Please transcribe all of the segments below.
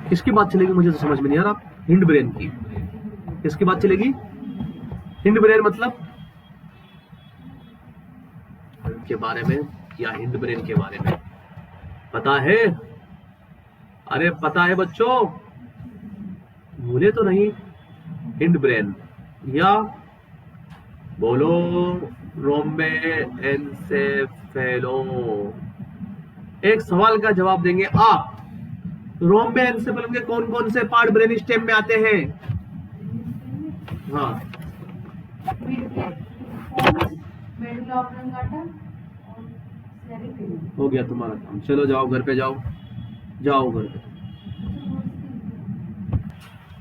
किसकी बात चलेगी मुझे तो समझ में नहीं आ रहा। हिंड ब्रेन की। किसकी बात चलेगी? हिंड ब्रेन मतलब के बारे में या हिंड ब्रेन के बारे में पता है? अरे पता है बच्चों, भूले तो नहीं? हिंड ब्रेन या बोलो रोम्बे एन्सेफेलोन। एक सवाल का जवाब देंगे आप। रोम्बे एन्सेफेलोन के कौन कौन से पार्ट ब्रेन स्टेम में आते हैं? हाँ, हो गया तुम्हारा काम। चलो जाओ घर पे, जाओ जाओ घर पे।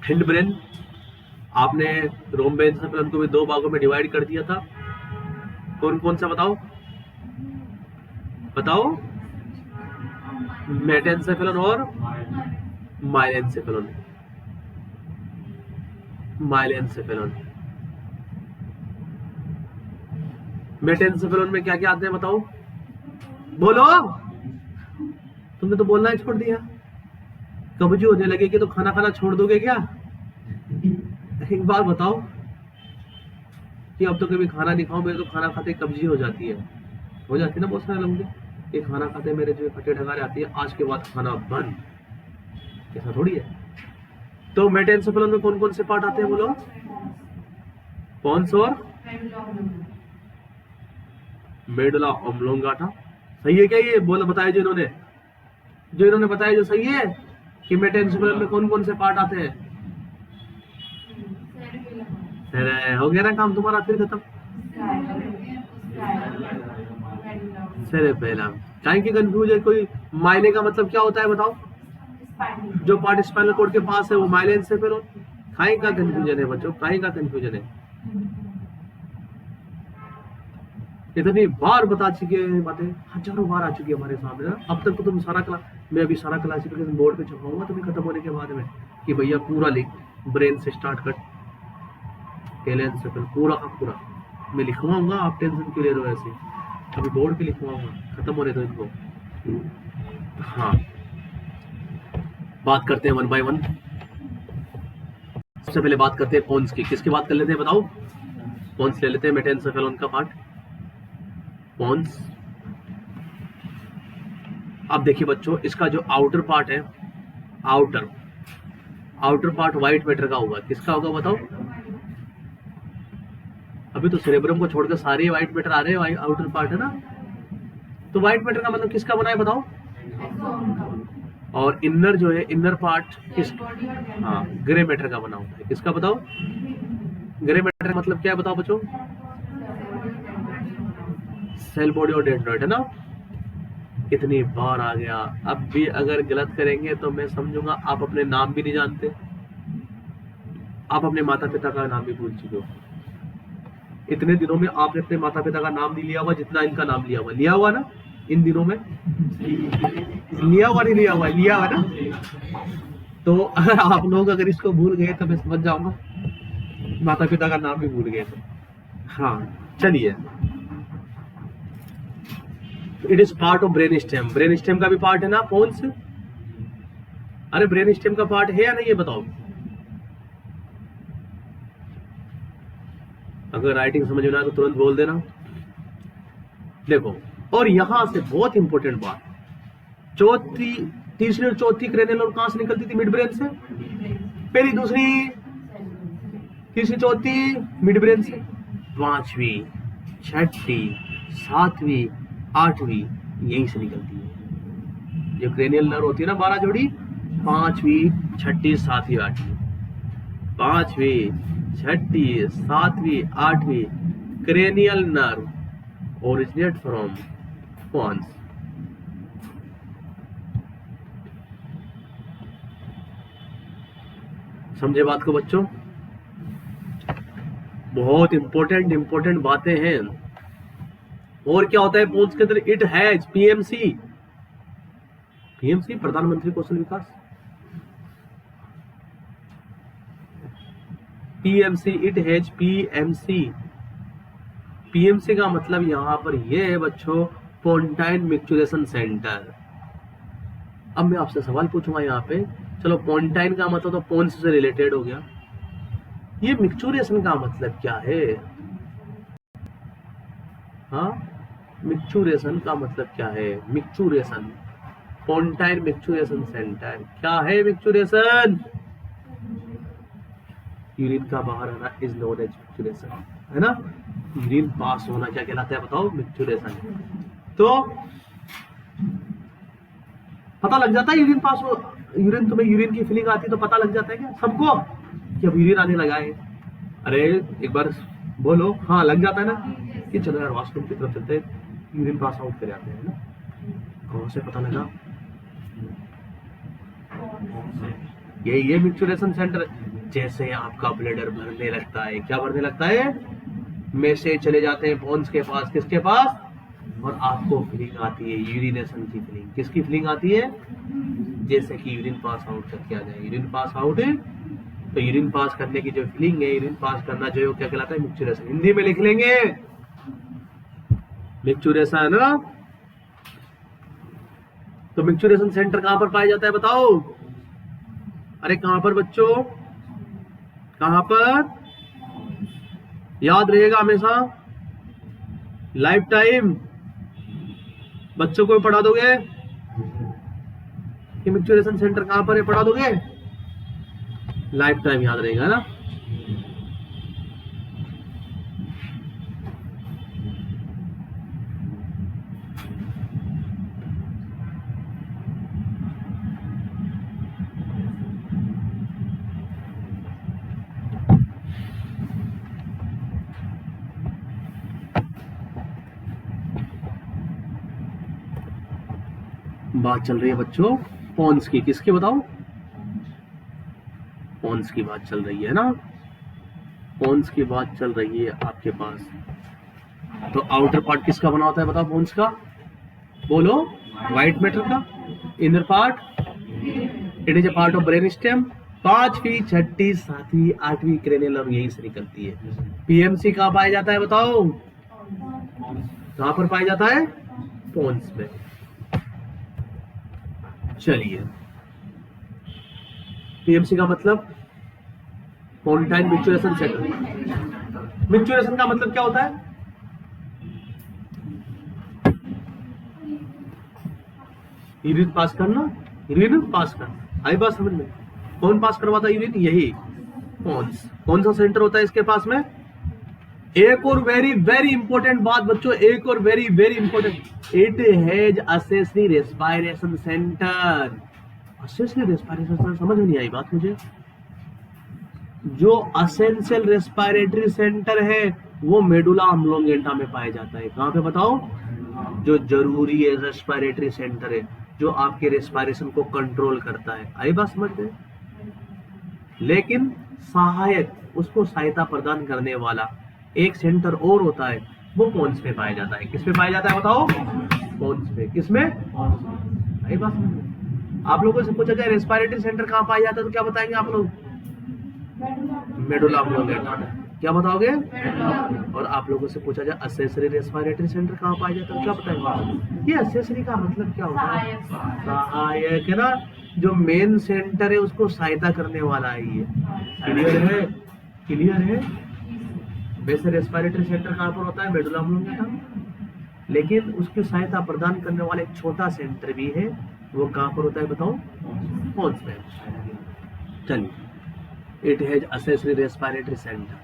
हिंड ब्रेन आपने रोम्बे एन्सेफेलोन को भी दो भागों में डिवाइड कर दिया था। कौन कौन सा बताओ बताओ? मेटेन्सेफेलोन और माइलेन्सेफेलोन। माइलेन्सेफेलोन। मेटेन्सेफेलोन में क्या क्या आते हैं बताओ? बोलो। तुमने तो बोलना ही छोड़ दिया। कब्जी होने लगेगी तो खाना खाना छोड़ दोगे क्या? एक बार बताओ कि अब तो कभी खाना नहीं खाओ, मेरे तो खाना खाते कब्जी हो जाती है। हो जाती है ना बहुत सारे लोगों के। ये खाना खाते मेरे जो फटे ढगारे आती है, आज के बाद खाना बंद। ऐसा थोड़ी है। तो मेटेन्सेफेलोन में कौन कौन से पार्ट आते हैं बोलो? पॉन्स और मेडुला ऑब्लोंगाटा। सही है क्या ये? बोला बताया जो इन्होंने बताया जो सही है कि मेटेन्सेफेलोन में कौन कौन से पार्ट आते हैं? हो गया ना काम तुम्हारा, फिर खत्म। सेरेबेलम। काहे की कंफ्यूज है कोई? माइले का मतलब क्या होता है बताओ? जो पार्ट स्पाइनल कोड के पास है वो माइलेन्सेफेलोन। काहे का कंफ्यूजन है बच्चों? काहे का कंफ्यूजन है? इतनी बार बता चुके हैं बातें, हजारों बार आ चुकी है हमारे सामने ना। अब तक तो तुम सारा मैं अभी सारा क्लासिफिकेशन बोर्ड पे छपाऊंगा तुम्हें खत्म होने के बाद में कि भैया पूरा लिख, ब्रेन से स्टार्ट कर टेलेन्सेफेलोन पूरा का पूरा मैं लिखवाऊंगा। आप टेंशन क्यों ले रहे हो ऐसे? अभी बोर्ड पे लिखवाऊंगा, खत्म होने दो इनको। हाँ, बात करते हैं वन बाय वन। सबसे पहले बात करते हैं पॉन्स की। किसकी बात कर लेते हैं बताओ? पॉन्स ले लेते हैं, मेटेन्सेफेलोन का पार्ट पॉन्स। अब देखिए बच्चों, इसका जो आउटर पार्ट है, आउटर पार्ट व्हाइट मैटर का होगा। किसका होगा बताओ? अभी तो सेरेब्रम को छोड़कर सारे व्हाइट मैटर आ रहे हैं, आउटर पार्ट है ना। तो व्हाइट मैटर का मतलब किसका बना है बताओ? और इनर जो है, इनर पार्ट किस? हाँ, ग्रे मैटर का बना होता है। किसका बताओ? ग्रे मैटर का मतलब क्या है बताओ बच्चों? सेल बॉडी और डेंड्राइट है ना। कितनी बार आ गया। अब भी अगर गलत करेंगे तो मैं समझूंगा आप अपने नाम भी नहीं जानते, आप अपने माता पिता का नाम भी भूल चुके हो। इतने दिनों में आपने अपने माता पिता का नाम नहीं लिया हुआ जितना इनका नाम लिया हुआ ना इन दिनों में। लिया हुआ नहीं लिया हुआ? लिया हुआ ना। तो अगर आप लोग अगर इसको भूल गए तो मैं समझ जाऊंगा माता पिता का नाम भी भूल गए तो। हाँ चलिए, it is part of brain stem. Brain stem का भी पार्ट है ना पॉन्स? अरे ब्रेन स्टेम का पार्ट है या नहीं ये बताओ? अगर राइटिंग समझ में ना तो तुरंत बोल देना। देखो, और यहां से बहुत इंपॉर्टेंट बात, तीसरी और चौथी क्रेनियल और कहां से निकलती थी? मिड ब्रेन से। पहली, दूसरी, तीसरी, चौथी मिड ब्रेन से। पांचवी, छठी, सातवीं, आठवीं यहीं से निकलती है। जो क्रेनियल नर्व होती है ना 12 जोड़ी, पांचवी, छठी, सातवीं, आठवीं। पांचवी, छठी, सातवीं, आठवीं cranial nerve originate from pons. समझे बात को बच्चों? बहुत इंपॉर्टेंट बातें हैं। और क्या होता है पॉन्स के अंदर? इट हैज पीएमसी, प्रधानमंत्री कौशल विकास, PMC, it has PMC. PMC का मतलब यहां पर यह है बच्चों, पोन्टाइन मैच्योरेशन सेंटर। अब मैं आपसे सवाल पूछूंगा यहाँ पे चलो पोन्टाइन का मतलब तो पोन्स से रिलेटेड हो गया। ये मिक्चुरेशन का मतलब क्या है? हाँ, मिक्चुरेशन का मतलब क्या है? मिक्चुरेशन, पोन्टाइन मिक्चुरेशन सेंटर क्या है? मिक्चुरेशन यूरिन का बाहर आना इज नोन एज मिक्चुरेशन, है ना। यूरिन पास होना क्या कहलाता है बताओ? मिक्चुरेशन। तो पता लग जाता है यूरिन पास हो, यूरिन तुम्हें यूरिन की फीलिंग आती है तो पता लग जाता है क्या सबको कि अब यूरिन आने लगा है? अरे एक बार बोलो, हाँ लग जाता है ना कि चलो यार वॉशरूम की तरफ चलते यूरिन पास आउट कर जाते हैं ना। कौन से पता लगा? ये मिक्चुरेशन सेंटर। जैसे आपका ब्लडर भरने लगता है, क्या भरने लगता है? मैसेज चले जाते हैं पोन्स के पास, किसके पास? और आपको फीलिंग आती है यूरिनेशन की फीलिंग। किसकी फीलिंग आती है? जैसे कि यूरिन पास आउट करके आ जाए, यूरिन पास आउट है। तो यूरिन पास करने की जो फीलिंग है, यूरिन पास करना जो है वो क्या कहलाता है? मिक्चुरेशन। हिंदी में लिख लेंगे मिक्चुरेशन ना। तो मिक्चुरेशन सेंटर कहां पर पाया जाता है बताओ? अरे कहां पर बच्चों, कहां पर? याद रहेगा हमेशा, लाइफ टाइम बच्चों को पढ़ा दोगे कि मिक्चुरेशन सेंटर कहां पर है, पढ़ा दोगे? लाइफ टाइम याद रहेगा ना। बात चल रही है बच्चों पॉन्स की, किसकी बताओ? पॉन्स की बात चल रही है ना। पॉन्स की बात चल रही है आपके पास। तो आउटर पार्ट किसका बना होता है बताओ? पॉन्स का बोलो। व्हाइट मैटर का। Inner part it is a part of brain stem. 5वीं 6वीं 7वीं 8वीं क्रेनियल और यही से निकलती है। पीएमसी कहाँ पाया जाता है बताओ? कहां पर पाया जाता है? पॉन्स में। चलिए, पीएमसी का मतलब पोन्टाइन मिक्चुरेशन सेंटर। मिक्चुरेशन का मतलब क्या होता है? यूरिन पास करना, यूरिन पास करना। आई बात समझ में? कौन पास करवाता है यूरिन? यही पॉन्स। कौन सा सेंटर होता है इसके पास में? एक और वेरी वेरी इंपॉर्टेंट बात बच्चों, एक और very very important, it has accessory respiration centre. Accessory respiration centre समझ में नहीं आई बात मुझे? जो असेंशियल रेस्पिरेटरी सेंटर है वो मेडुला ऑब्लोंगेटा में पाया जाता है। कहां पे बताओ? जो जरूरी है रेस्पिरेटरी सेंटर है, जो आपके रेस्पिरेशन को कंट्रोल करता है। आई बात समझ में? लेकिन सहायक, उसको सहायता प्रदान करने वाला एक सेंटर और होता है, वो पॉन्स में पाया जाता है। किस में पाया जाता है बताओ? पॉन्स में। किसमें? आई बात समझ में? आप लोगों से पूछा जाए रेस्पिरेटरी सेंटर कहां पाया जाता है तो क्या बताएंगे आप लोग? Medulla oblongata. क्या बताओगे? और आप लोगों से पूछा जाए असेसरी रेस्पिरेटरी सेंटर कहां पाया जाता है, क्या बताएंगे? ये असेसरी का मतलब क्या होता है? सहायक है ना। जो मेन सेंटर है उसको सहायता करने वाला है ये। क्लियर है? क्लियर है? वैसे रेस्पिरेटरी सेंटर कहां पर होता है? Medulla oblongata. लेकिन उसकी सहायता प्रदान करने वाला एक छोटा सेंटर भी है, वो कहां पर होता है बताओ? पॉन्स में। चलिए, it has accessory respiratory center.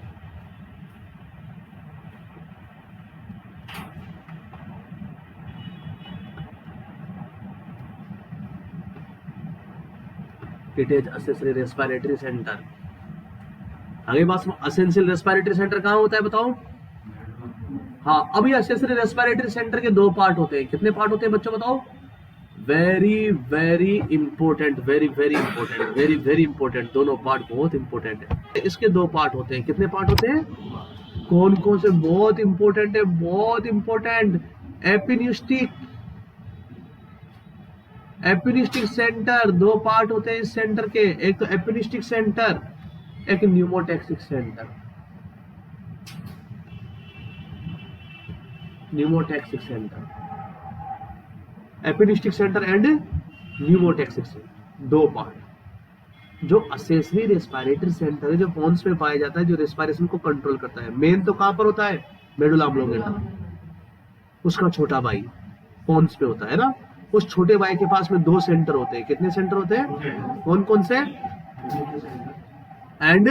It has accessory respiratory center. आगे बात सुनो, असेंशियल रेस्पिरेटरी सेंटर कहाँ होता है बताओ? हाँ, अभी असेंशियल रेस्पिरेटरी सेंटर के 2 पार्ट होते हैं। कितने पार्ट होते हैं बच्चों बताओ? Very very important, very very important, very very important. दोनों पार्ट बहुत इंपॉर्टेंट है। इसके 2 पार्ट होते हैं। कितने पार्ट होते हैं? कौन कौन से? बहुत इंपॉर्टेंट है, बहुत important. Apneustic, apneustic centre. 2 part होते हैं इस सेंटर के, एक तो एपिनिस्टिक सेंटर, एक pneumotaxic centre. Pneumotaxic centre, apneustic centre and pneumotaxic centre, 2 part. जो असेसरी रेस्पिरेटरी सेंटर है, जो पोन्स में पाया जाता है, जो रेस्पिरेशन को कंट्रोल करता है, मेन तो कहाँ पर होता है, मेडुला ऑब्लोंगेटा, उसका छोटा भाई पोन्स पे होता है ना। उस छोटे भाई के पास में 2 सेंटर होते हैं। कितने सेंटर होते हैं? कौन कौन से? एंड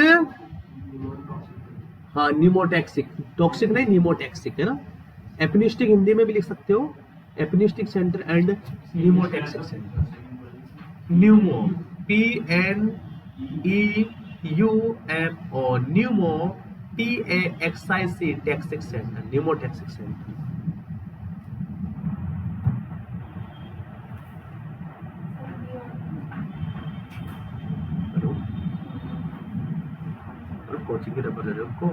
हाँ, न्यूमोटैक्सिक, टॉक्सिक नहीं, न्यूमोटैक्सिक है ना। एपिनिस्टिक हिंदी में भी लिख सकते हो, एपिनिस्टिक centre and pneumotaxic centre. Numa, PNEUMO, Numa, TAXIC, टैक्सिक centre, pneumotaxic centre. Coaching के नंबर ले रहे हो उनको।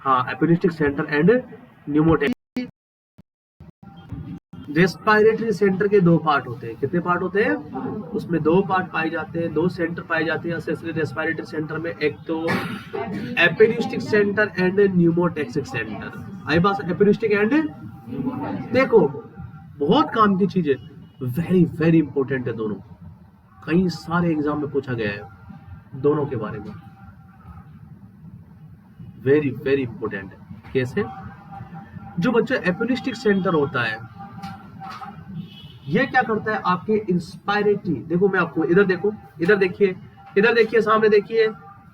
हाँ, एपिनिस्टिक centre and pneumotaxic. Respiratory centre के 2 पार्ट होते हैं। कितने पार्ट होते हैं? उसमें 2 पार्ट पाए जाते हैं, 2 सेंटर पाए जाते हैं असेसरी रेस्पिरेटरी सेंटर में। एक तो apneustic centre and pneumotaxic centre. आई बात, एपिनिस्टिक एंड, देखो बहुत काम की चीज है, वेरी वेरी इंपॉर्टेंट है दोनों। कई सारे एग्जाम में पूछा गया है दोनों के बारे में, वेरी वेरी इंपॉर्टेंट है। कैसे? जो बच्चा एपिनिस्टिक सेंटर होता है, ये क्या करता है, आपके इंस्पायरेटरी, देखो मैं आपको, इधर देखो, इधर देखिए, इधर देखिए, सामने देखिए,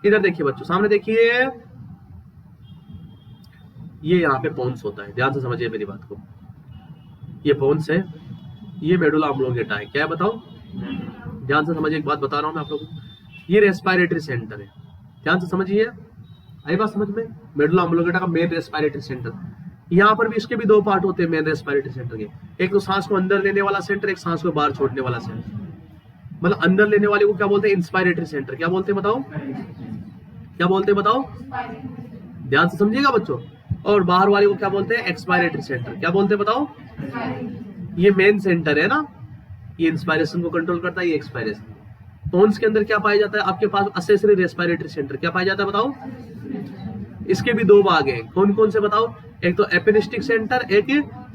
इधर देखिए बच्चों, सामने देखिए, ये यहाँ पे पोन्स होता है। ध्यान से समझिए मेरी बात को, ये पोन्स है, ये मेडुला ऑब्लोंगेटा है। क्या है बताओ? ध्यान से समझिए, एक बात बता रहा हूं मैं आप लोगों को, ये रेस्पिरेटरी सेंटर है। ध्यान से समझिए, आई बात समझ में? मेडुला ऑब्लोंगेटा का मेन रेस्पिरेटरी सेंटर। यहाँ पर भी इसके भी 2 पार्ट होते हैं मेन रेस्पिरेटरी सेंटर के। एक तो सांस को अंदर लेने वाला सेंटर, एक सांस को बाहर छोड़ने वाला सेंटर। मतलब अंदर लेने वाले को क्या बोलते हैं? Inspiratory centre. क्या बोलते हैं बताओ? क्या बोलते हैं बताओ? ध्यान से समझिएगा बच्चों। और बाहर वाले को क्या बोलते हैं? Expiratory centre. क्या बोलते हैं बताओ? ये मेन सेंटर है ना, ये इंस्पायरेशन को कंट्रोल करता है, ये एक्सपायरेशन। पोन्स के अंदर क्या पाया जाता है आपके पास? Accessory respiratory centre. क्या पाया जाता है बताओ? इसके भी 2 भाग हैं। कौन कौन से बताओ? एक तो एपिनिस्टिक सेंटर, एक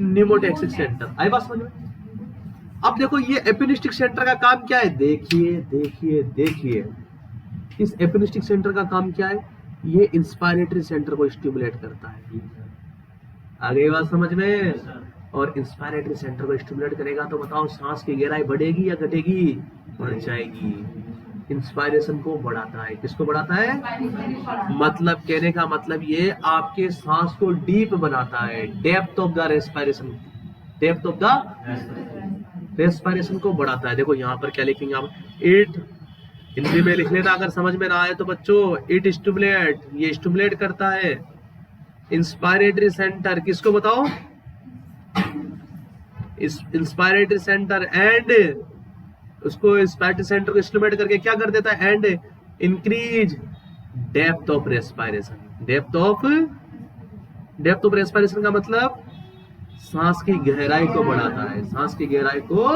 न्यूमोटैक्सिक सेंटर। आई बात समझ में? अब देखो ये एपिनिस्टिक सेंटर का काम क्या है, देखिए देखिए देखिए, इस एपिनिस्टिक सेंटर का काम क्या है? ये इंस्पायरेटरी सेंटर को स्टिमुलेट करता है। आगे बात समझ में? और इंस्पायरेटरी सेंटर को स्टिमुलेट करेगा तो बताओ सांस की गहराई बढ़ेगी या घटेगी? बढ़ जाएगी। इंस्पायरेशन को बढ़ाता है। किसको बढ़ाता है? मतलब कहने का मतलब ये आपके सांस को डीप बनाता है, depth of the respiration, depth of the respiration को बढ़ाता है। देखो यहाँ पर क्या लिखेंगे आप? इट, हिंदी में लिख लेना अगर समझ में ना आए तो बच्चों। इट स्टिमुलेट, ये स्टिमुलेट करता है इंस्पायरेटरी सेंटर। किसको बताओ? इंस्पायरेटरी सेंटर एंड उसको इंस्पायरेटरी सेंटर को स्टिमुलेट करके क्या कर देता है? And increase depth of respiration. Depth of respiration का मतलब सांस की गहराई को बढ़ाता है, सांस की गहराई को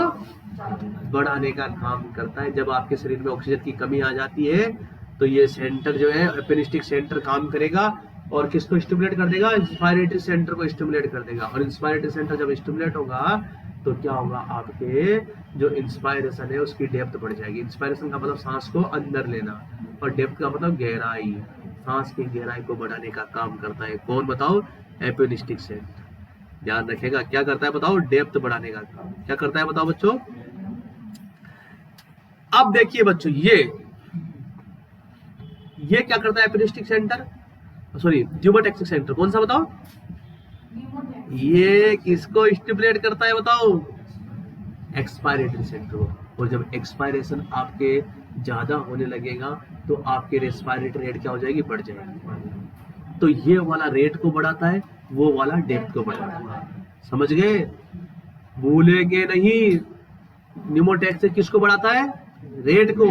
बढ़ाने का काम करता है। जब आपके शरीर में ऑक्सीजन की कमी आ जाती है तो ये सेंटर जो है एपिनिस्टिक सेंटर काम करेगा और किसको स्टिमुलेट कर देगा? इंस्पायरेटरी सेंटर को स्टिमुलेट कर देगा। और इंस्पायरेटरी सेंटर जब स्टिमुलेट होगा तो क्या होगा? आपके जो इंस्पायरेशन है उसकी डेप्थ बढ़ जाएगी। इंस्पायरेशन का मतलब सांस को अंदर लेना और डेप्थ का मतलब गहराई, सांस की गहराई को बढ़ाने का काम करता है। कौन बताओ? एपिनिस्टिक सेंटर। ध्यान रखेगा, क्या करता है बताओ? डेप्थ बढ़ाने का काम। क्या करता है बताओ बच्चों? अब देखिए बच्चों, ये क्या करता है? एपिनिस्टिक सेंटर, सॉरी न्यूमोटैक्सिक सेंटर। कौन सा बताओ? ये किसको स्टिमुलेट करता है बताओ? एक्सपायरेटरी सेंटर को। और जब एक्सपायरेशन आपके ज्यादा होने लगेगा तो आपके रेस्पिरेटरी रेट क्या हो जाएगी? बढ़ जाएगी। तो ये वाला रेट को बढ़ाता है, वो वाला डेप्थ को बढ़ाता है। समझ गए? भूलेंगे नहीं। न्यूमोटैक्सिक किसको बढ़ाता है? रेट को।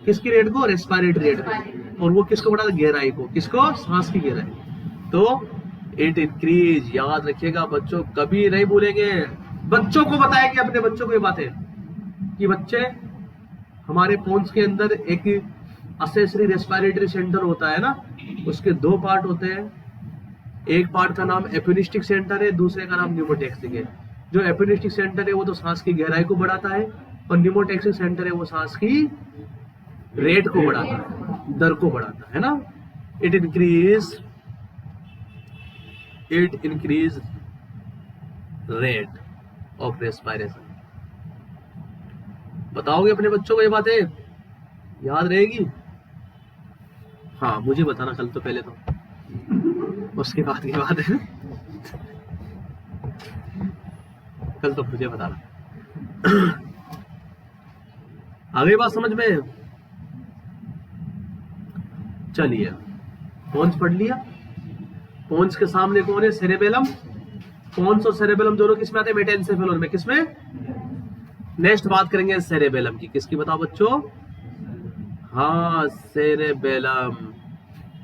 किसकी रेट को? रेस्पिरेटरी रेट को। और वो किसको बढ़ाता है? गहराई को। किसको? सांस की गहराई। तो इट इंक्रीज, याद रखिएगा बच्चों, कभी नहीं भूलेंगे। बच्चों को बताएंगे, अपने बच्चों को ये बातें कि बच्चे हमारे पोन्स के अंदर एक असेसरी रेस्पिरेटरी सेंटर होता है ना, उसके दो पार्ट होते हैं। एक पार्ट का नाम एपिनिस्टिक सेंटर है, दूसरे का नाम न्यूमोटैक्सिक है। जो एपिनिस्टिक सेंटर है वो तो सांस की गहराई को बढ़ाता है, और न्यूमोटैक्सिक सेंटर है वो सांस की रेट को बढ़ाता है, दर को बढ़ाता है ना। It increase rate of respiration. बताओगे अपने बच्चों को ये बातें, याद रहेगी? हाँ, मुझे बताना कल तो पहले तो, उसके बाद की बात है, कल तो मुझे बताना। आ गई बात समझ में? चलिए, पोन्स पढ़ लिया। पोन्स के सामने कौन है? सेरेबेलम। पोन्स और सेरेबेलम दोनों किसमें आते हैं? मेटेनसेफेलोन में। किसमें? नेक्स्ट बात करेंगे सेरेबेलम की। किसकी बताओ बच्चों? हाँ, सेरेबेलम।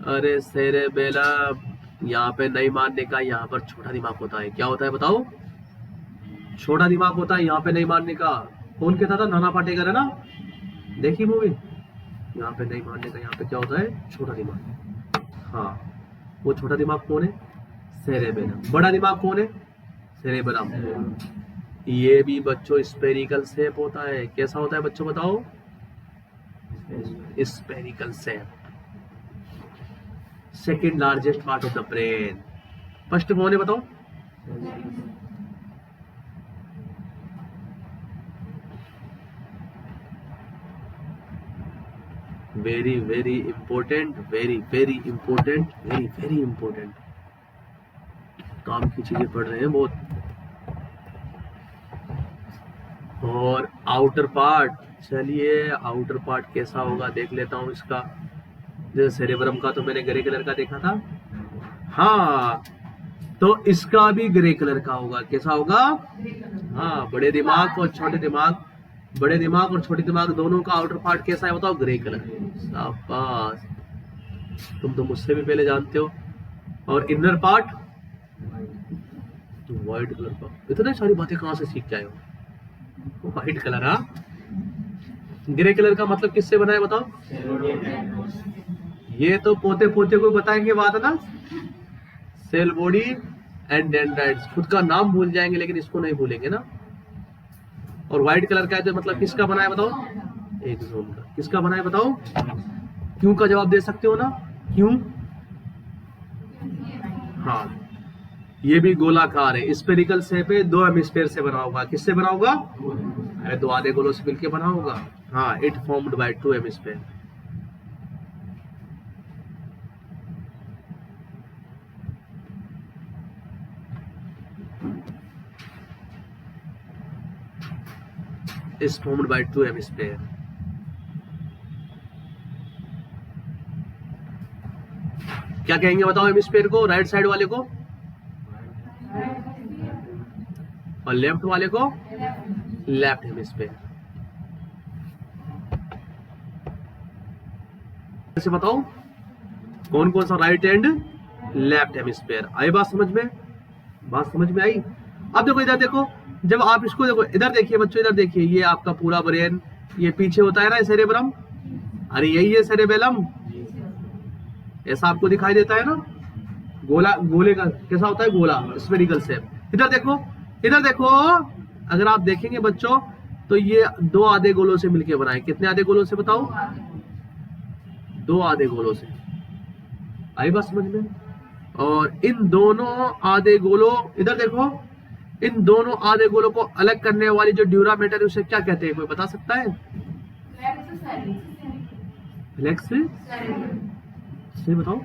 अरे सेरेबेलम यहाँ पे नहीं मानने का, यहाँ पर छोटा दिमाग होता है। क्या होता है बताओ? छोटा दिमाग होता है, यहाँ पे नहीं मानने का। कौन कहता था? नाना पाटेकर, है ना? देखी मूवी? यहाँ पे नहीं मानने का, यहाँ पे क्या होता है? छोटा दिमाग। हाँ, वो छोटा दिमाग कौन है? सेरेबेलम। बड़ा दिमाग कौन है? सेरेबेलम। ये भी बच्चों स्पेरिकल शेप होता है। कैसा होता है बच्चों बताओ? Spherical shape. Second largest part of the brain. First कौन है बताओ? Very very important, very very important, very very important. काम की चीजें पढ़ रहे हैं बहुत। और आउटर पार्ट, चलिए आउटर पार्ट कैसा होगा देख लेता हूं इसका। जैसे सेरेब्रम का तो मैंने ग्रे कलर का देखा था। हाँ, तो इसका भी ग्रे कलर का होगा। कैसा होगा? हाँ, बड़े दिमाग और छोटे दिमाग, बड़े दिमाग और छोटे दिमाग दोनों का आउटर पार्ट कैसा है बताओ? Grey colour. शाबाश, तुम तो मुझसे भी पहले जानते हो। और इनर पार्ट व्हाइट कलर का। इतनी सारी बातें कहां से सीख जाए हो? White colour. हाँ, ग्रे कलर का मतलब किससे बना है बताओ? ये तो पोते पोते को बताएंगे बात ना। Cell body and dendrites. खुद का नाम भूल जाएंगे लेकिन इसको नहीं भूलेंगे ना। और व्हाइट कलर का है तो मतलब किसका बना है बताओ? एक्सोन का। किसका बना है बताओ? क्यों का जवाब दे सकते हो ना? क्यों? हाँ, ये भी गोलाकार है, स्पेरिकल शेप है, दो हेमिस्फीयर से बना होगा। किससे बना होगा? दो आधे गोलों से मिलकर बना होगा। हाँ, it formed by two hemisphere. is formed by two hemisphere. क्या कहेंगे बताओ हेमिस्फीयर को? राइट साइड वाले को और लेफ्ट वाले को लेफ्ट हेमिस्फीयर। ऐसे बताओ कौन कौन सा राइट एंड लेफ्ट हेमिस्फीयर। आई बात समझ में? बात समझ में आई? अब देखो इधर देखो, जब आप इसको देखो, इधर देखिए बच्चों, इधर देखिए, ये आपका पूरा ब्रेन, ये पीछे होता है ना सेरेब्रम। अरे यही है सेरेबेलम। ऐसा आपको दिखाई देता है ना, गोला, गोले का कैसा होता है? गोला, स्फेरिकल शेप। इधर देखो, इधर देखो, अगर आप देखेंगे बच्चों तो ये दो आधे गोलों से मिलके बना है। कितने आधे गोलों से बताओ? दो आधे गोलों से। आई बात समझ में? और इन दोनों आधे गोलों, इधर देखो, इन दोनों आधे गोलों को अलग करने वाली जो ड्यूरामेटर है उसे क्या कहते हैं? कोई बता सकता है? फ्लेक्स से बताओ।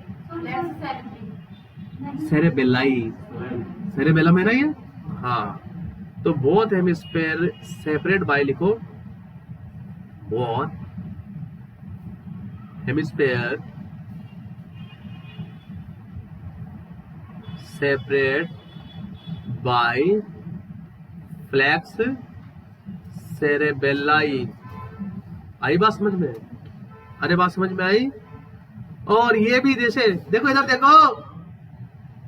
सेरेबेलाई। सेरेबेलम है ना ये? हाँ, तो बोथ हेमिस्फीयर सेपरेट बाय, लिखो both hemisphere separate by falx cerebelli. आई बात समझ में? अरे बात समझ में आई? और ये भी जैसे देखो, इधर देखो,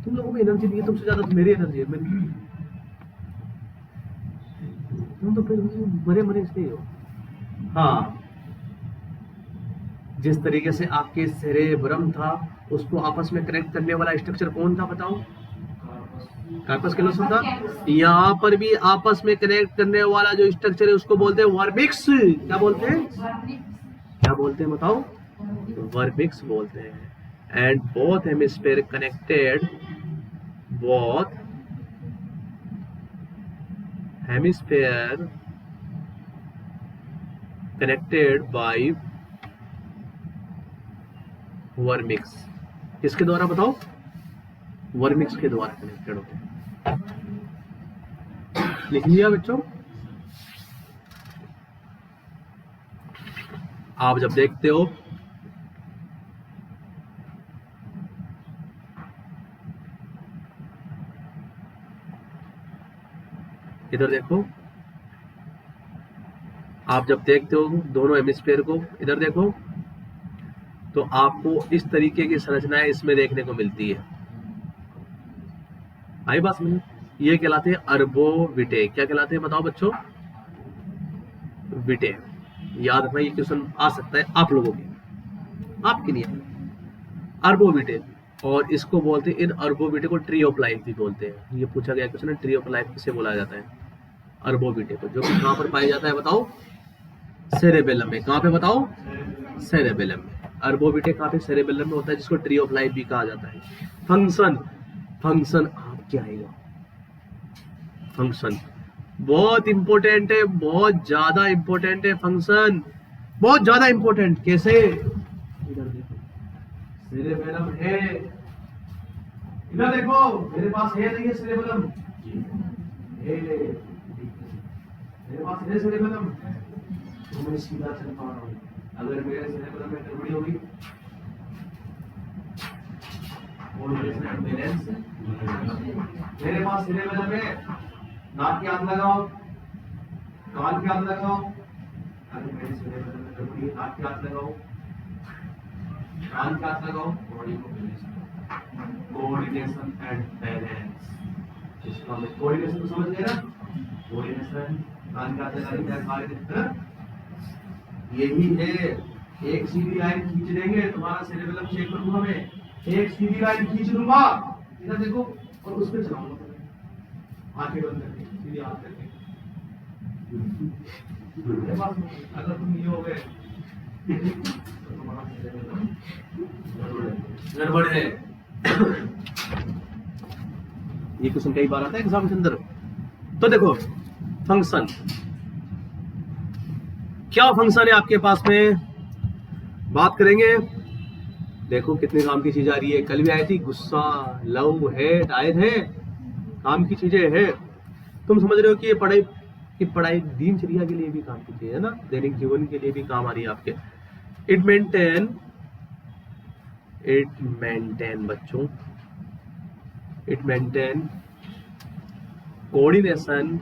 तुम लोगों में एनर्जी नहीं है, तुमसे ज्यादा मेरी एनर्जी है। तुम तो फिर मरे मरे इसलिए हो। हाँ, जिस तरीके से आपके सेरेब्रम था उसको आपस में कनेक्ट करने वाला स्ट्रक्चर कौन था बताओ? कार्पस कैलोसम था। यहाँ पर भी आपस में कनेक्ट करने वाला जो स्ट्रक्चर है उसको बोलते हैं वर्मिक्स। क्या बोलते हैं? क्या बोलते हैं बताओ? वर्मिक्स बोलते हैं। And both hemisphere connected, both hemisphere connected by vermis. किसके द्वारा बताओ? वर्मिक्स के द्वारा कनेक्टेड होते हैं। लिख लिया बच्चों? आप जब देखते हो इधर देखो, आप जब देखते हो दोनों हेमिस्फीयर को, इधर देखो, तो आपको इस तरीके की संरचनाएं इसमें देखने को मिलती है। आई बात समझ? ये कहलाते हैं अर्बोविटे। क्या कहलाते हैं बताओ बच्चों? विटे। याद रखना, ये क्वेश्चन आ सकता है आप लोगों के, आपके लिए। अर्बोविटे, और इसको बोलते हैं, इन अर्बोविटे को ट्री ऑफ लाइफ भी बोलते हैं। ये पूछा गया क्वेश्चन है, ट्री ऑफ लाइफ किसे बोला जाता है? अर्बोविटे को, जो कि कहां पर पाया जाता है बताओ? सेरेबेलम में। कहां पे बताओ? सेरेबेलम में। अर्बोविटे कहां पे? सेरेबेलम में होता है, जिसको ट्री ऑफ लाइफ भी कहा जाता है। फंक्शन, फंक्शन क्या आएगा? फंक्शन बहुत इंपॉर्टेंट है, बहुत ज्यादा इंपॉर्टेंट है। फंक्शन बहुत ज्यादा इंपॉर्टेंट। कैसे? इधर देखो, सेरेबेलम है, इधर देखो, मेरे पास है नहीं है सेरेबेलम? मेरे पास है सेरेबेलम, तो मैं सीधा चल पा रहा हूँ। अगर मेरे सेरेबेलम में गड़बड़ी होगी, बैलेंस, मेरे पास सेरेबेलम है, नाक के हाथ लगाओ, कान के हाथ लगाओ। अगर मेरे सेरेबेलम में गड़बड़ी है, नाक के हाथ लगाओ, कान के हाथ लगाओ, बॉडी को बैलेंस करो। कोऑर्डिनेशन एंड बैलेंस, जिसको हम कोऑर्डिनेशन को समझ गए ना? कोऑर्डिनेशन, कान के हाथ लगाएंगे, यही है। एक सीधी लाइन खींच देंगे, तुम्हारा सेरेबेलम चेक करूंगा मैं, एक सीधी लाइन खींच लूंगा, इधर देखो, और उस पर चलाऊंगा, आंखें बंद करके, सीधी आंख करके। अगर तुम ये हो गए तो तुम्हारा सेरेबेलम गड़बड़ है। ये क्वेश्चन कई बार आता है एग्जाम के अंदर। तो देखो, फंक्शन क्या फंक्शन है आपके पास में, बात करेंगे। देखो कितने काम की चीज आ रही है। कल भी आई थी, गुस्सा, लव, हेट आए थे, काम की चीजें है। तुम समझ रहे हो कि ये पढ़ाई दिनचर्या के लिए भी काम की चीज है ना, दैनिक जीवन के लिए भी काम आ रही है आपके। इट मेंटेन बच्चों, it maintain coordination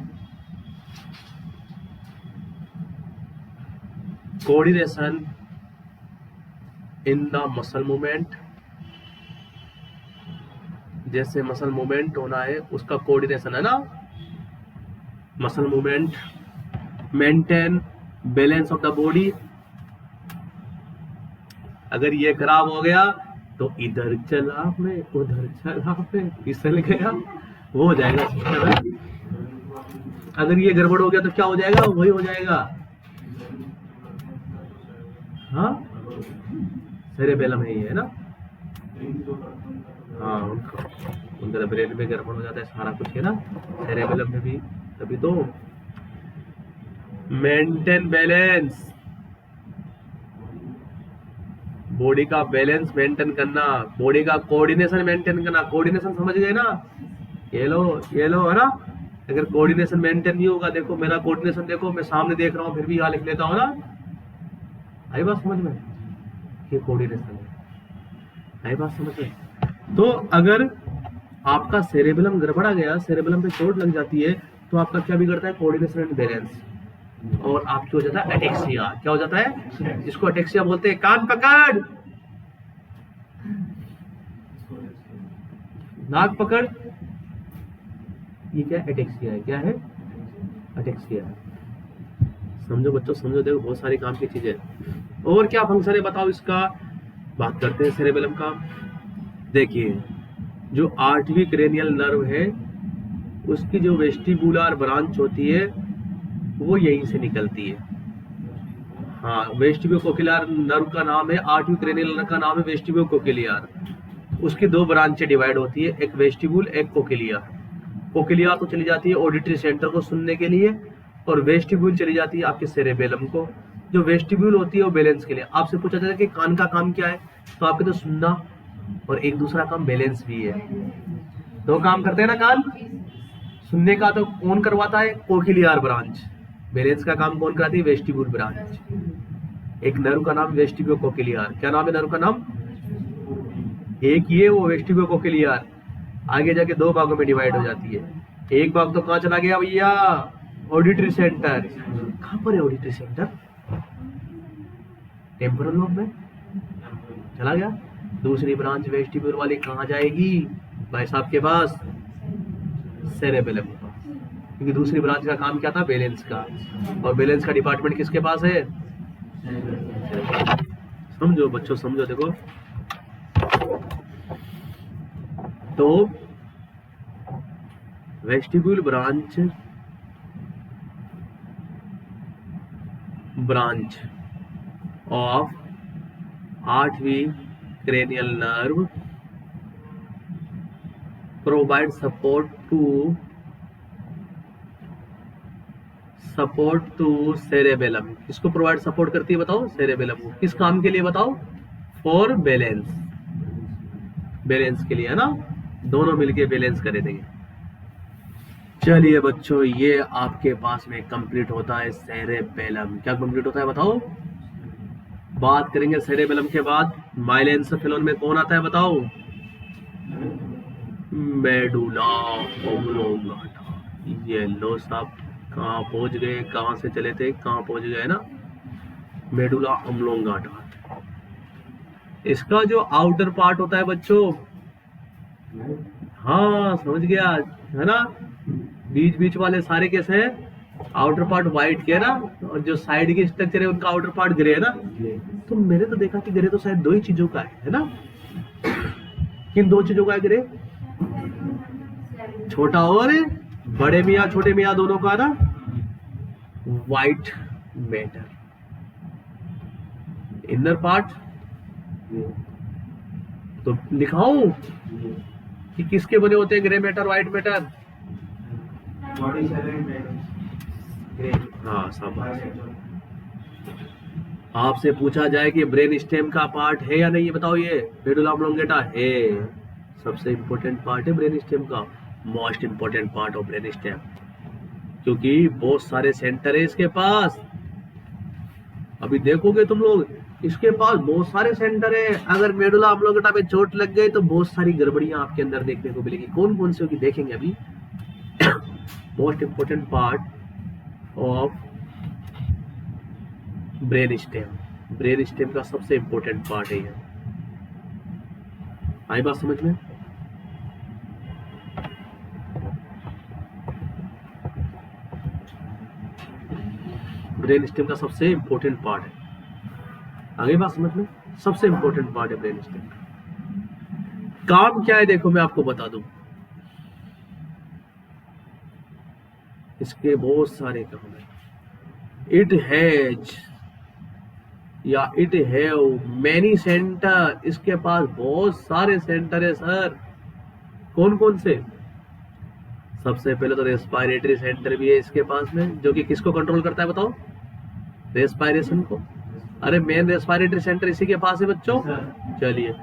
in the muscle movement. जैसे मसल मूवमेंट होना है उसका कोऑर्डिनेशन है ना, muscle movement, maintain balance of the body. अगर ये खराब हो गया तो इधर चला मैं, उधर चला मैं, फिसल गया, वो हो जाएगा। अगर ये गड़बड़ हो गया तो क्या हो जाएगा? वही हो जाएगा। हाँ, सेरेबेलम है ये, है ना? हाँ, उनका ब्रेन में गड़बड़ हो जाता है, सारा कुछ है ना सेरेबेलम में भी। तभी तो मेंटेन बैलेंस, बॉडी का बैलेंस मेंटेन करना, बॉडी का कोऑर्डिनेशन मेंटेन करना। कोऑर्डिनेशन समझ गए ना? ये लो है ना? अगर कोऑर्डिनेशन मेंटेन नहीं होगा, देखो मेरा कोऑर्डिनेशन देखो, मैं सामने देख रहा हूँ फिर भी यहाँ लिख लेता हूँ ना। आई बात समझ में? ये कोऑर्डिनेशन है। आई बात समझ में? तो अगर आपका सेरेबेलम गड़बड़ा गया, सेरेबेलम पे चोट लग जाती है, तो आपका क्या बिगड़ता है? कोऑर्डिनेशन एंड बैलेंस, और आपको हो जाता है अटेक्सिया। क्या हो जाता है? इसको अटेक्सिया बोलते हैं। कान पकड़, नाक पकड़, ये क्या अटेक्सिया है? क्या है? अटेक्सिया है। समझो बच्चों, समझो, देखो बहुत सारी काम की चीजें। और क्या फंक्शन है बताओ इसका। बात करते हैं सेरेबेलम का। देखिए जो 8वीं क्रेनियल नर्व है उसकी जो वेस्टिबुलर ब्रांच होती है वो यहीं से निकलती है। हाँ, वेस्टिब्यूलो कोक्लियर नर्व का नाम है, 8वीं क्रेनियल नर्व का नाम है वेस्टिब्यूलो कोक्लियर। उसकी 2 ब्रांचें डिवाइड होती है, एक वेस्टिब्यूल एक कोक्लियर। कोक्लियर तो चली जाती है ऑडिटरी सेंटर को सुनने के लिए, और वेस्टिब्यूल चली जाती है आपके सेरेबेलम को। जो वेस्टिब्यूल होती है वो बैलेंस के लिए। आपसे पूछा जाता है कि कान का काम क्या है, तो आपके तो सुनना और एक दूसरा काम बैलेंस भी है। 2 काम करते हैं ना कान। सुनने का तो कौन करवाता है, कोक्लियर ब्रांच। बैलेंस का काम कौन कराती है, वेस्टिब्यूल ब्रांच। एक नर्व का नाम वेस्टिब्यूलो कोक्लियर। क्या नाम है नर्व का नाम, एक ये वो वेस्टिब्यूलो कोक्लियर। आगे जाके 2 भागों में डिवाइड हो जाती है। एक भाग तो कहाँ चला गया भैया, ऑडिटरी सेंटर। कहाँ पर है ऑडिटरी सेंटर, टेम्पोरल लोब में चला गया। दूसरी ब्रांच वेस्टिब्यूल वाली कहाँ जाएगी भाई साहब के पास, सेरेबेलम के पास। क्योंकि दूसरी ब्रांच का काम क्या था, बैलेंस का, और बैलेंस का डिपार्टमेंट किसके पास है, समझो बच्चों समझो। देखो तो वेस्टिब्यूल ब्रांच ऑफ 8वीं cranial nerve provide support to cerebellum. किसको प्रोवाइड सपोर्ट करती है बताओ, सेरेबेलम को। किस काम के लिए बताओ, फॉर बैलेंस, बैलेंस के लिए है ना, दोनों मिलके बैलेंस करे देंगे। चलिए बच्चों, ये आपके पास में कंप्लीट होता है सेरेबेलम। क्या कंप्लीट होता है बताओ। बात करेंगे सेरेबेलम के बाद माइलेन्सेफेलोन में कौन आता है बताओ, मेडुला ओब्लोंगाटा। ये लो साहब, कहाँ पहुंच गए, कहाँ से चले थे कहाँ पहुंच गए ना, मेडुला ओब्लोंगाटा। इसका जो आउटर पार्ट होता है बच्चों, हाँ समझ गया है ना, बीच बीच वाले सारे कैसे हैं, आउटर पार्ट व्हाइट के है ना, और जो साइड के स्ट्रक्चर है उनका आउटर पार्ट ग्रे है ना। तो मैंने तो देखा कि ग्रे तो शायद 2 ही चीजों का है ना। किन 2 चीजों का है ग्रे, छोटा और बड़े मियाँ छोटे मियाँ दोनों का ना व्हाइट मैटर। इनर पार्ट तो लिखाऊं कि किसके बने होते हैं ग्रे मैटर व्हाइट मैटर, हाँ सब। आपसे पूछा जाए कि ब्रेन स्टेम का पार्ट है या नहीं, ये बताओ। ये मेडुला ऑब्लोंगेटा है, सबसे इंपॉर्टेंट पार्ट है ब्रेन स्टेम का, most important part of brain stem. क्योंकि बहुत सारे सेंटर है इसके पास। अभी देखोगे तुम लोग, इसके पास बहुत सारे सेंटर है। अगर मेडुला ऑब्लोंगेटा पे चोट लग गई तो बहुत सारी गड़बड़ियां आपके अंदर देखने को मिलेगी। कौन कौन सी होगी देखेंगे अभी। Most important part of brain stem, brain stem का सबसे इंपॉर्टेंट पार्ट है ये। आई बात समझ में। ब्रेन स्टेम का सबसे इंपॉर्टेंट पार्ट है, आगे बात समझ में, सबसे इंपॉर्टेंट पार्ट है ब्रेन स्टेम का। काम क्या है देखो मैं आपको बता दूं, इसके बहुत सारे काम है। इट हैज या इट हैव मैनी सेंटर, इसके पास बहुत सारे सेंटर है सर। कौन कौन से, सबसे पहले तो रेस्पिरेटरी सेंटर भी है इसके पास में, जो कि किसको कंट्रोल करता है बताओ, रेस्पिरेशन को। अरे मेन रेस्पिरेटरी सेंटर इसी के पास है बच्चों। चलिए,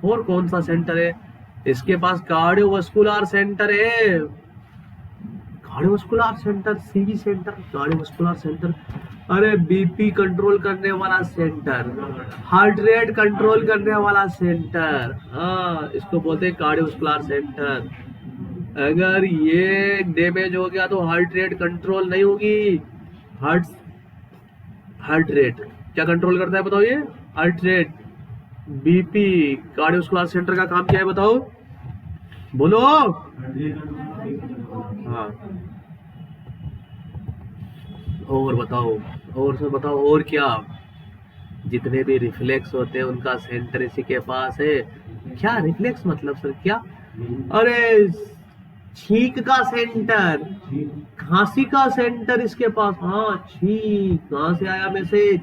और कौन सा सेंटर है इसके पास, कार्डियोवास्कुलर सेंटर है, cardiovascular centre, CV centre, cardiovascular centre. अरे बीपी कंट्रोल करने वाला सेंटर, हार्ट रेट कंट्रोल करने वाला सेंटर, हाँ इसको बोलते हैं कार्डियोवास्कुलर सेंटर। अगर ये डैमेज हो गया तो हार्ट रेट कंट्रोल नहीं होगी। हार्ट रेट क्या कंट्रोल करता है बताओ, ये heart rate, BP. Cardiovascular centre का काम क्या है बताओ, बोलो। हाँ, और बताओ, और सब बताओ, और क्या। जितने भी रिफ्लेक्स होते हैं उनका सेंटर इसी के पास है। क्या रिफ्लेक्स मतलब सर क्या? अरे छींक का सेंटर, खांसी का सेंटर इसके पास। हाँ छींक, कहाँ से आया मैसेज?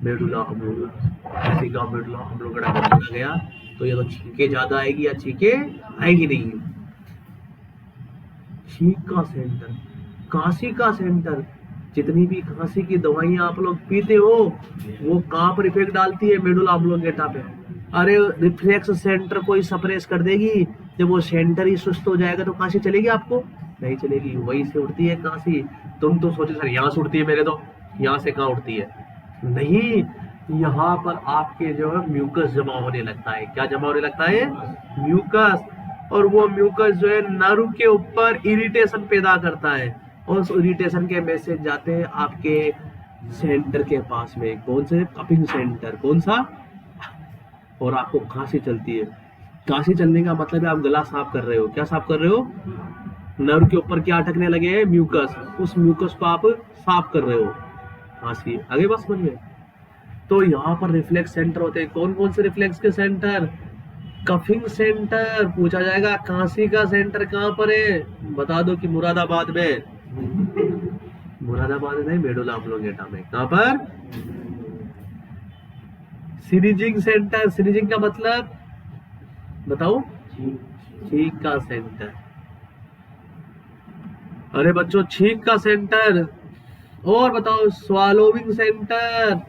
मेडुला ऑब्लोंगेटा, किसी का मेडुला ऑब्लोंगेटा कर दिया गया तो ये तो छींके ज्यादा आएगी या छींके आएगी नहीं। छींक का सेंटर, काशी का सेंटर, जितनी भी खांसी की दवाइयां आप लोग पीते हो वो कहाँ पर इफेक्ट डालती है? मेडुला ऑब्लोंगेटा पे। अरे रिफ्लेक्स सेंटर कोई सप्रेस कर देगी, जब वो सेंटर ही सुस्त हो जाएगा तो खांसी चलेगी आपको? नहीं चलेगी, वही से उठती है खांसी। तुम तो सोचो सर यहाँ से उठती है, मेरे तो यहाँ से कहाँ उठती है? नहीं, यहाँ पर आपके जो है म्यूकस जमा होने लगता है। क्या जमा होने लगता है? म्यूकस। और वो म्यूकस जो है नर्व के ऊपर इरिटेशन पैदा करता है और उस इरिटेशन के मैसेज जाते हैं आपके सेंटर के पास में। कौन से? Cupping centre. कौन सा? और आपको खांसी चलती है। खांसी चलने का मतलब है आप गला साफ कर रहे हो। क्या साफ कर रहे हो? नर्व के ऊपर क्या अटकने लगे हैं? म्यूकस। उस म्यूकस को आप साफ कर रहे हो। खांसी। आगे बात समझ में? तो यहाँ पर रिफ्लेक्स सेंटर होते हैं। कौन कौन से रिफ्लेक्स के सेंटर? Coughing centre. पूछा जाएगा खांसी का सेंटर कहाँ पर है? बता दो कि मुरादाबाद में। मुरादाबाद में, मेडुला ऑब्लोंगेटा में। कहाँ पर? सीरीजिंग सेंटर। सीरीजिंग का मतलब बताओ? छींक का सेंटर। अरे बच्चों छींक का सेंटर। और बताओ? स्वालोविंग सेंटर।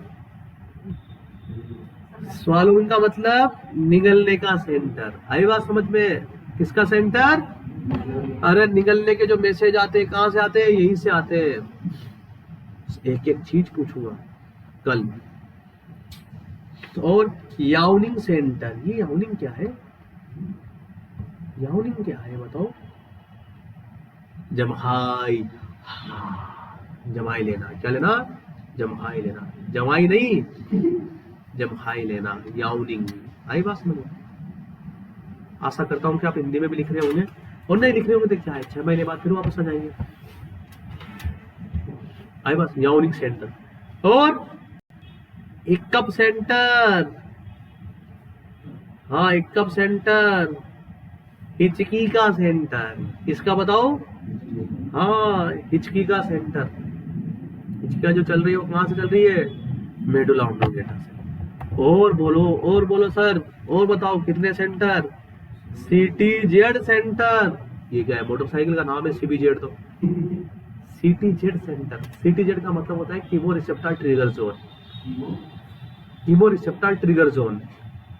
स्वालोविंग का मतलब निगलने का सेंटर। आई बात समझ में? किसका सेंटर? अरे निगलने के जो मैसेज आते हैं कहाँ से आते हैं? यहीं से आते हैं। एक एक चीज पूछूंगा कल। और याउनिंग सेंटर। ये याउनिंग क्या है? याउनिंग क्या है बताओ? जम्हाई। जमाई लेना। क्या लेना? जम्हाई लेना। जमाई नहीं, जम्हाई लेना। याउनिंग। आई बात समझ में? आशा करता हूँ कि आप हिंदी में भी लिख रहे होंगे, और नहीं लिख रहे होंगे तो क्या है, 6 महीने बाद फिर वापस आ जाएंगे। आई बात? याउनिंग सेंटर। और एक कप सेंटर। हाँ एक कप सेंटर। हिचकी का सेंटर। किसका बताओ? हाँ हिचकी का सेंटर। हिचकियां जो चल रही है वो कहाँ से चल रही है? मेडुला ऑब्लोंगेटा से। और बोलो सर, और बताओ कितने सेंटर? सीटीजेड सेंटर। ये क्या है? मोटरसाइकिल का नाम है सीबीजेड। तो सीटीजेड सेंटर। सीटीजेड का मतलब होता है chemo receptor trigger zone. Chemo receptor trigger zone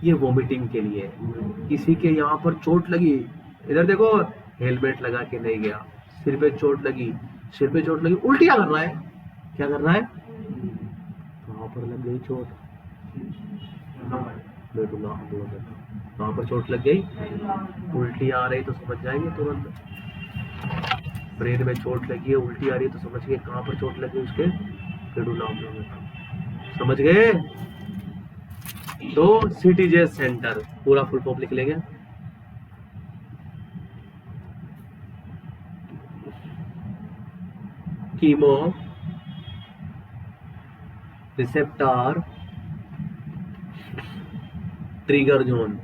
ये वोमिटिंग के लिए। किसी के यहाँ पर चोट लगी, इधर देखो, हेलमेट लगा के नहीं गया, सिर पे चोट लगी, उल्टियां कर रहा है। क्या कर रहा है? कहाँ पर लग गई चोट? कहाँ पर चोट लग गई? उल्टी आ रही तो समझ जाएंगे तुरंत। ब्रेन में चोट लगी है, उल्टी आ रही है तो समझ गए कहाँ पर चोट लगी उसके? Medulla oblongata. समझ गए? तो सीटीजे सेंटर पूरा फुल फॉर्म लिख लेंगे। Chemo receptor trigger zone.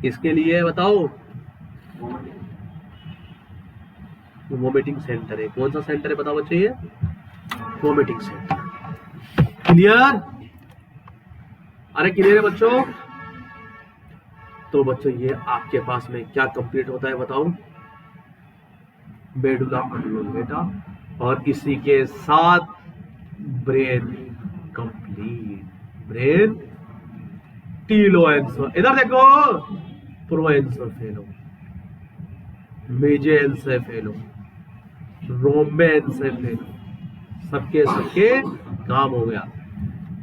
इसके लिए बताओ? वोमिटिंग सेंटर है। कौन सा सेंटर है बताओ बच्चे? ये वोमिटिंग सेंटर। क्लियर? अरे क्लियर है बच्चों? तो बच्चों ये आपके पास में क्या कंप्लीट होता है बताओ? Medulla oblongata. और इसी के साथ ब्रेन कंप्लीट। ब्रेन टीलो एंसर। इधर देखो, प्रो एंसेफेलो, मेजे एंसेफेलो, रोम्बे एंसेफेलो, सबके काम हो गया।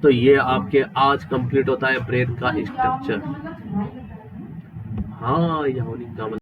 तो ये आपके आज कंप्लीट होता है ब्रेन का स्ट्रक्चर। हाँ यानी का